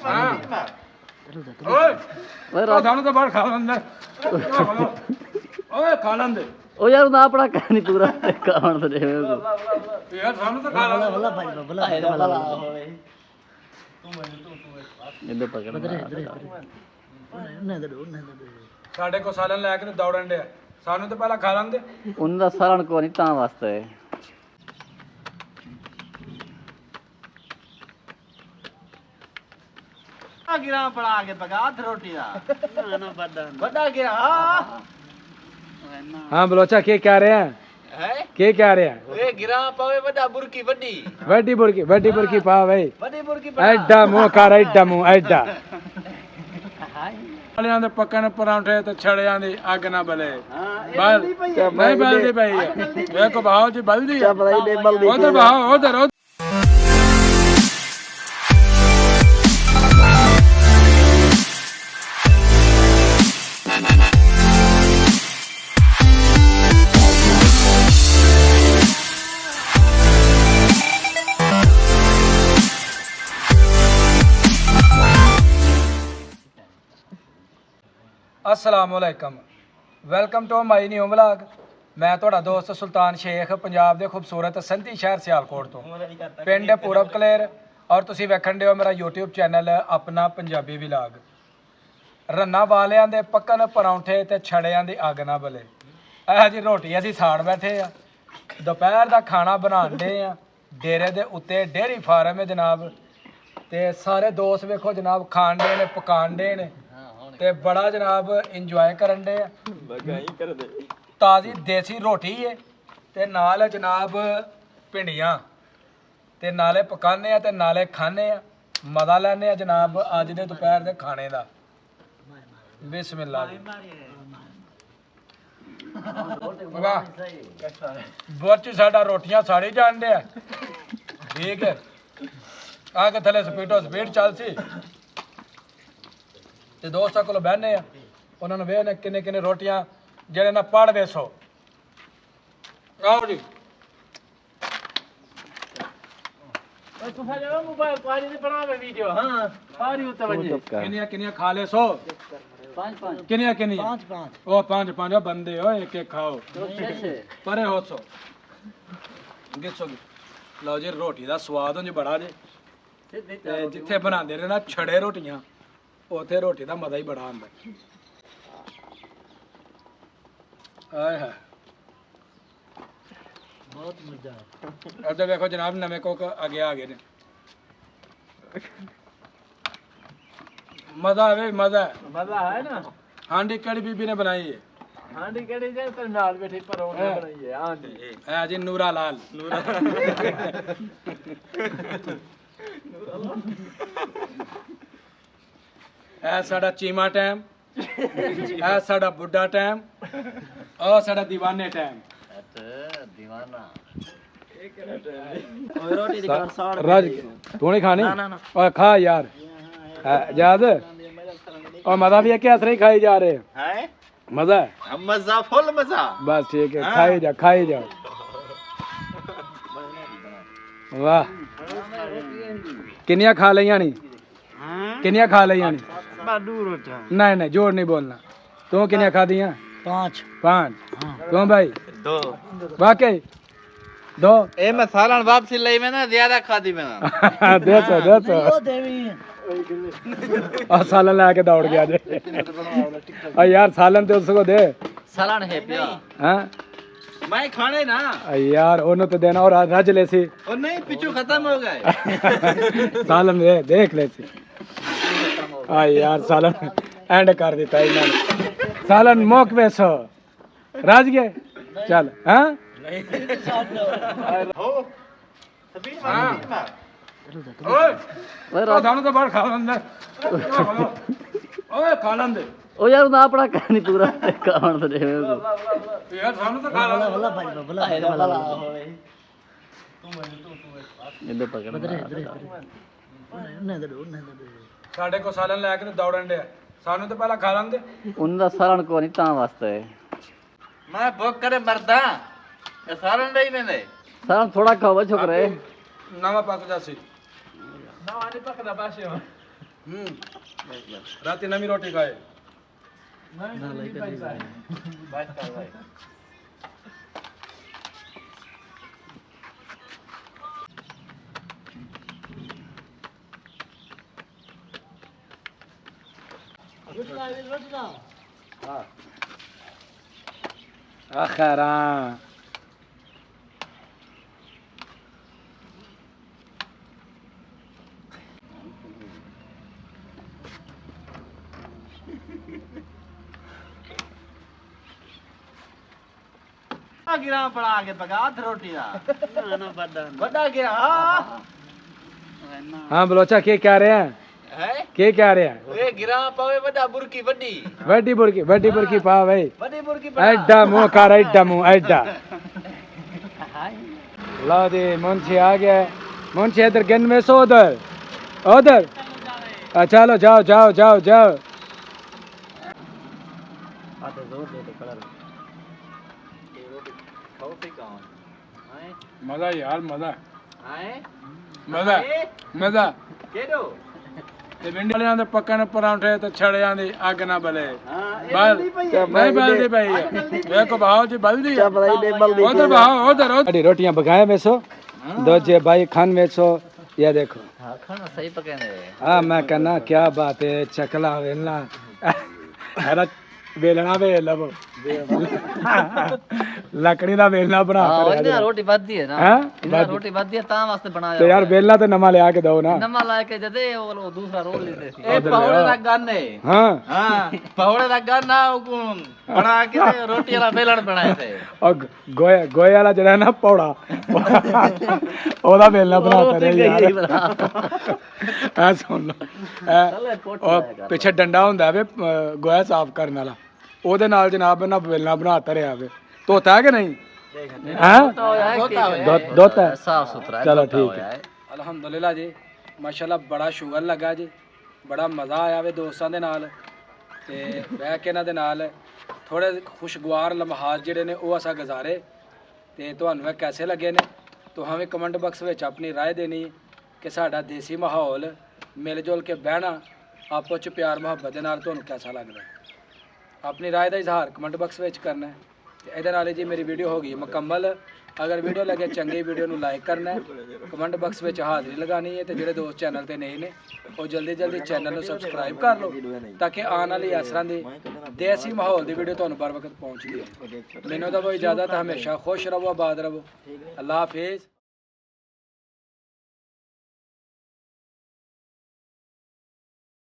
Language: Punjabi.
ਹਾਂ ਓਏ ਸਾਨੂੰ ਤਾਂ ਬਾਹਰ ਖਾ ਲੈਂਦੇ ਓਏ ਖਾ ਲੈਂਦੇ ਉਹ ਯਾਰ ਨਾ ਆਪਣਾ ਕਹਿ ਨਹੀਂ ਪੂਰਾ ਖਾਣ ਤੇ ਦੇਵੇ ਯਾਰ ਸਾਨੂੰ ਤਾਂ ਖਾ ਲੈਂਦੇ ਭਲਾ ਭਾਈ ਭਲਾ ਭਲਾ ਹੋਵੇ ਇਹਦੇ ਪਕੜ ਸਾਡੇ ਕੋ ਸਾਲਨ ਲੈ ਕੇ ਦੌੜਨ ਡਿਆ ਸਾਨੂੰ ਤਾਂ ਪਹਿਲਾਂ ਖਾ ਲੈਂਦੇ ਉਹਨਾਂ ਦਾ ਸਾਲਣ ਕੋ ਨਹੀਂ ਤਾਂ ਵਾਸਤੇ गिरा पड़ा आगे पका रोटी दा ना बड़ा गिरा हाँ बलोचा के क्या रहे हैं है के क्या रहे हैं ए गिरा पावे बड़ा बुरकी बड़ी वड्डी बुरकी पा भाई बड़ी बुरकी ਐਡਾ ਮੂੰਹ ਕਰ ਐਡਾ ਮੂੰਹ ਐਡਾ ਵਾਲਿਆਂ ਦੇ ਪੱਕਣ ਪਰਾਂਠੇ ਤੇ ਛੜਿਆਂ ਦੀ ਅੱਗ ਨਾ ਬਲੇ ਬਲ ਨਹੀਂ ਬਲਦੀ ਪਈ ਵੇਖੋ ਭਾਓ ਜੀ ਬਲਦੀ ਹੈ ਉਧਰ ਭਾਓ ਉਧਰ अस्सलामुअलैकुम welcome to my new vlog मैं ਤੁਹਾਡਾ ਦੋਸਤ ਸੁਲਤਾਨ ਸ਼ੇਖ ਪੰਜਾਬ ਦੇ ਖੂਬਸੂਰਤ ਸੰਧੀ ਸ਼ਹਿਰ ਸਿਆਲਕੋਟ ਤੋਂ ਪਿੰਡ ਪੂਰਬ ਕਲੇਰ ਔਰ ਤੁਸੀਂ ਵੇਖਣ ਦਿਓ ਮੇਰਾ YouTube ਚੈਨਲ ਆਪਣਾ ਪੰਜਾਬੀ ਵਲੌਗ ਰੰਨਾ ਵਾਲਿਆਂ ਦੇ ਪੱਕਣ ਪਰੌਂਠੇ ਤੇ ਛੜਿਆਂ ਦੀ ਅੱਗ ਨਾ ਬਲੇ ਇਹ ਜੀ ਰੋਟੀ ਅਸੀਂ ਸਾੜ ਬੈਠੇ ਆ ਦੁਪਹਿਰ ਦਾ ਖਾਣਾ ਬਣਾਉਂਦੇ ਆ ਡੇਰੇ ਦੇ ਉੱਤੇ ਡੇਅਰੀ ਫਾਰਮ ਹੈ ਜਨਾਬ ਤੇ ਸਾਰੇ ਦੋਸਤ ਵੇਖੋ ਜਨਾਬ ਖਾਣ ਦੇ ਨੇ ਪਕਾਣ ਦੇ ਨੇ ਤੇ ਬੜਾ ਜਨਾਬ ਇੰਜੋਏ ਕਰਨ ਦੇ ਆ ਤਾਜ਼ੀ ਦੇਸੀ ਰੋਟੀ ਹੈ ਤੇ ਨਾਲ ਜਨਾਬ ਭਿੰਡੀਆਂ ਤੇ ਨਾਲੇ ਪਕਾਨੇ ਆ ਤੇ ਨਾਲੇ ਖਾਣੇ ਆ ਮਜ਼ਾ ਲੈਣੇ ਆ ਜਨਾਬ ਅੱਜ ਦੇ ਦੁਪਹਿਰ ਦੇ ਖਾਣੇ ਦਾ ਬਿਸਮਿਲ੍ਲਾ ਜੀ ਵਾਹ ਬਹੁਤ ਸਾਡਾ ਰੋਟੀਆਂ ਸਾੜੀ ਜਾਣਦੇ ਆ ਠੀਕ ਹੈ ਆ ਕੇ ਥੱਲੇ ਸਪੀਡ ਚੱਲ ਸੀ ਤੇ ਦੋਸਤਾਂ ਕੋਲ ਬਹਿਨੇ ਆ ਉਹਨਾਂ ਨੂੰ ਵੇਖਨੇ ਕਿੰਨੇ ਕਿੰਨੇ ਰੋਟੀਆਂ ਜਿਹੜੇ ਨਾ ਪੜ ਵੇਸੋ ਆਓ ਜੀ ਤੁਸੀਂ ਜਿਹੜਾ ਮੋਬਾਈਲ ਪਾਣੀ ਦੀ ਬਣਾਵੇ ਵੀਡੀਓ ਹਾਂ ਸਾਰੀ ਉੱਤੇ ਵਜੇ ਕਿੰਨੀਆਂ ਖਾ ਲੈ ਸੋ पाँच ਕਿੰਨੀਆਂ पाँच पाँच ਉਹ ਪੰਜ ਬੰਦੇ ਹੋ ਇੱਕ ਇੱਕ ਖਾਓ ਪਰੇ ਹੋ ਸੋ ਗਿੱਸੋ ਲਓ ਜੀ ਰੋਟੀ ਦਾ ਸਵਾਦ ਉਂਝ ਬੜਾ ਜੇ ਤੇ ਜਿੱਥੇ ਬਣਾਉਂਦੇ ਨੇ ਨਾ ਛੜੇ ਰੋਟੀਆਂ ਉੱਥੇ ਰੋਟੀ ਦਾ ਮਜ਼ਾ ਹੀ ਬੜਾ ਆਉਂਦਾ ਆਏ ਹੈ बहुत मजा ਇੱਧਰ ਵੇਖੋ ਜਨਾਬ ਨਵੇਂ ਕੋਕ ਅੱਗੇ ਆ ਗਏ ਨੇ ਮਜ਼ਾ ਆਵੇ ਮਜ਼ਾ ਮਜ਼ਾ ਹੈ ਨਾ ਹਾਂਡੀ ਕਿਹੜੀ ਬੀਬੀ ਨੇ ਬਣਾਈ ਹੈ ਹਾਂਡੀ ਕਿਹੜੀ ਜੇ ਤੇ ਨਾਲ ਬੈਠੇ ਪਰੌਂਠੇ ਬਣਾਈਏ ਹਾਂਜੀ ਹੈ ਜੀ ਨੂਰਾ ਲਾਲ ਇਹ ਸਾਡਾ ਚੀਮਾ ਟਾਈਮ ਇਹ ਸਾਡਾ ਬੁੱਢਾ ਟਾਈਮ ਉਹ ਸਾਡਾ ਦੀਵਾਨੇ ਟਾਈਮ दीवाना ਰੋਟੀ ਦੀ ਘਰ ਸਾੜ ਰਾਜ ਤੂੰ ਨਹੀਂ ਖਾਣੀ ਓਏ ਖਾ ਯਾਰ ਯਾਦ और मजा भी है क्या असर ही खाई जा रहे हैं ਹੈ मजा है ਮਜ਼ਾ ਫੁੱਲ ਮਜ਼ਾ बस ठीक है खाई जाओ वाह किनिया खा लिया नी किनिया खा लिया नी ਬਾਡੂ ਰੋਟਾ नहीं जोर नहीं बोलना तू किनिया खा दिया पाँच पांच क्यों भाई ਦੋ वाकई दो ਇਹ ਮੈਂ ਸਾਲਣ ਵਾਪਸੀ ਲਈ ਮੈਂ ਨਾ ਜ਼ਿਆਦਾ ਖਾਦੀ ਮੈਂ देखो वो देवी और सालन लेके दौड़ गया जे और यार सालन तो उसको दे सालन है पिया हाँ ਮੈਂ ਖਾਣੇ ਨਾ यार ओनू तो देना और रज ले सी ਉਹ ਨਹੀਂ ਪਿੱਛੂ ਖਤਮ ਹੋ ਗਏ सालन दे देख ले सी हाँ यार सालन एंड कर देता है इन्होंने सालन मोक बेसो राज गए चल हाँ ਹੋ ਸਬੀਰ ਮਾਰ ਓਏ ਸਾਨੂੰ ਤਾਂ ਬਾਹਰ ਖਾ ਲੈਂਦੇ ਓਏ ਖਾ ਲੈਂਦੇ ਉਹ ਯਾਰ ਨਾ ਆਪਣਾ ਕਹਿ ਨਹੀਂ ਪੂਰਾ ਖਾਣ ਤੇ ਦੇਵੇ ਯਾਰ ਸਾਨੂੰ ਤਾਂ ਖਾ ਲੈਂਦੇ ਭਲਾ ਭਾਈ ਭਲਾ ਹੋਵੇ ਇਹਦੇ ਪਕੜ ਸਾਡੇ ਕੋ ਸਾਲਨ ਲੈ ਕੇ ਦੌੜਨ ਡਿਆ ਸਾਨੂੰ ਤਾਂ ਪਹਿਲਾਂ ਖਾ ਲੈਂਦੇ ਉਹਨਾਂ ਦਾ ਸਾਲਣ ਕੋ ਨਹੀਂ ਤਾਂ ਵਾਸਤੇ ਮੈਂ ਭੁੱਖ ਕਰੇ ਮਰਦਾ ਇਹ ਸਾਲਣ ਨਹੀਂ ਮੈਨੇ ਸਾਲਣ ਥੋੜਾ ਖਾਵਾ ਛੋਕਰੇ ਨਵਾਂ ਪੱਕ ਜਾ ਸੀ ਨਾ ਨਹੀਂ ਪੱਕਦਾ ਪਾਸੇ रात नवी रोटी खाए नहीं पैसा है बात कर भाई आखरा गिरा पड़ा के पका रोटी दा ना बड़ा गिरा हां हाँ बलोचा के क्या रहे हैं है के क्या रहे हैं ए गिरा पावे बड़ा बुरकी बड़ी वड्डी बुरकी पा भाई बड़ी बुरकी एड्डा मुंह कर एड्डा मुंह एड्डा ला दे मुंशी आ गया मुंशी इधर गन में सो उधर उधर चलो जाओ जाओ जाओ जाओ मजा यार मजा मजा मजा ਤੇ ਵਿੰਡੀ ਵਾਲਿਆਂ ਦੇ ਪੱਕਣ ਪਰੌਂਠੇ ਤੇ ਛੜਿਆਂ ਦੀ ਅੱਗ ਨਾ ਬਲੇ ਬਲ ਨਹੀਂ ਬਲਦੀ ਪਈ ਵੇਖੋ ਭਾਓ ਜੀ ਬਲਦੀ ਹੈ ਉਧਰ ਭਾਓ ਉਧਰ ਸਾਡੀ ਰੋਟੀਆਂ ਪਕਾਏ ਵੇਸੋ दोजे भाई खान वेचो ये देखो हाँ खाना सही पके ने हाँ मैं कहना क्या बात है चकला वेलना अरे वेलना वे लब लकड़ी दा वेलना बना हाँ कर इन्हें रोटी बद्दी है ना हैं इन्हें रोटी बद्दी है तां वास्ते बनाया तो यार वेलना तो नमा ले आके दो ना नमक ला के जदे वो दूसरा रोल लेते थे ए पौड़े दा गन है हाँ हां पौड़े दा गन ना बना के रोटी वाला बेलन बनाए थे और गोया गोया वाला जड़ा ना पौड़ा ओदा वेलना बनाता रहे यार ऐ सुन लो और ਪਿੱਛੇ ਡੰਡਾ ਹੁੰਦਾ ਵੇ ਗੋਇਆ ਸਾਫ਼ ਕਰਨ ਵਾਲਾ ਉਹਦੇ ਨਾਲ ਜਨਾਬ ਨਾ ਵੇਲਣਾ ਬਣਾਤਾ ਰਿਹਾ ਵੇ ਧੋਤਾ ਹੈ ਕਿ ਨਹੀਂ ਹੈ ਧੋਤਾ ਹੈ साफ सुथरा है ਚਲੋ ਠੀਕ ਹੈ ਅਲਹਮਦੁਲਿਲਾ ਜੀ ਮਾਸ਼ਾਅੱਲਾ ਬੜਾ ਸ਼ੁਗਰ ਲੱਗਾ ਜੀ ਬੜਾ ਮਜ਼ਾ ਆਇਆ ਵੇ ਦੋਸਤਾਂ ਦੇ ਨਾਲ ਤੇ ਬਹਿ ਕੇ ਇਹਨਾਂ ਦੇ ਨਾਲ ਥੋੜੇ ਖੁਸ਼ਗਵਾਰ ਲਮਹਾਤ ਜਿਹੜੇ ਨੇ ਉਹ ਅਸਾਂ ਗੁਜ਼ਾਰੇ ਤੇ ਤੁਹਾਨੂੰ ਇਹ ਕੈਸੇ ਲੱਗੇ ਨੇ ਤੁਹਾਂ ਵੀ ਕਮੈਂਟ ਬਾਕਸ ਵਿੱਚ ਆਪਣੀ رائے ਦੇਣੀ ਕਿ ਸਾਡਾ ਦੇਸੀ ਮਾਹੌਲ ਮਿਲ ਜੁਲ ਕੇ ਬਹਿਣਾ ਆਪੋ ਚ ਪਿਆਰ ਮੁਹੱਬਤ ਦੇ ਨਾਲ ਤੁਹਾਨੂੰ ਕੈਸਾ ਲੱਗਦਾ ਆਪਣੀ رائے ਦਾ ਇਜ਼ਹਾਰ ਕਮੈਂਟ ਬਾਕਸ ਵਿੱਚ ਕਰਨਾ ਹੈ ਤੇ ਇਹਦੇ ਨਾਲ ਜੀ ਮੇਰੀ ਵੀਡੀਓ ਹੋ ਗਈ ਮੁਕੰਮਲ ਅਗਰ ਵੀਡੀਓ ਲੱਗੇ ਚੰਗੀ ਵੀਡੀਓ ਨੂੰ ਲਾਈਕ ਕਰਨਾ ਹੈ ਕਮੈਂਟ ਬਾਕਸ ਵਿੱਚ ਹਾਜ਼ਰੀ ਲਗਾਣੀ ਹੈ ਤੇ ਜਿਹੜੇ ਦੋਸਤ ਚੈਨਲ ਤੇ ਨਹੀਂ ਨੇ ਉਹ ਜਲਦੀ ਜਲਦੀ ਚੈਨਲ ਨੂੰ ਸਬਸਕ੍ਰਾਈਬ ਕਰ ਲਓ ਤਾਂ ਕਿ ਆਉਣ ਵਾਲੀ ਇਸ ਤਰ੍ਹਾਂ ਦੀ ਦੇਸੀ ਮਾਹੌਲ ਦੀ ਵੀਡੀਓ ਤੁਹਾਨੂੰ ਬਰ ਵਕਤ ਪਹੁੰਚਦੀ ਹੈ ਮੈਨੂੰ ਤਾਂ ਕੋਈ ਇਜਾਜ਼ਤ ਹੈ ਹਮੇਸ਼ਾ ਖੁਸ਼ ਰਹੋ ਆਬਾਦ ਰਹੋ ਅੱਲਾ ਹਾਫਿਜ਼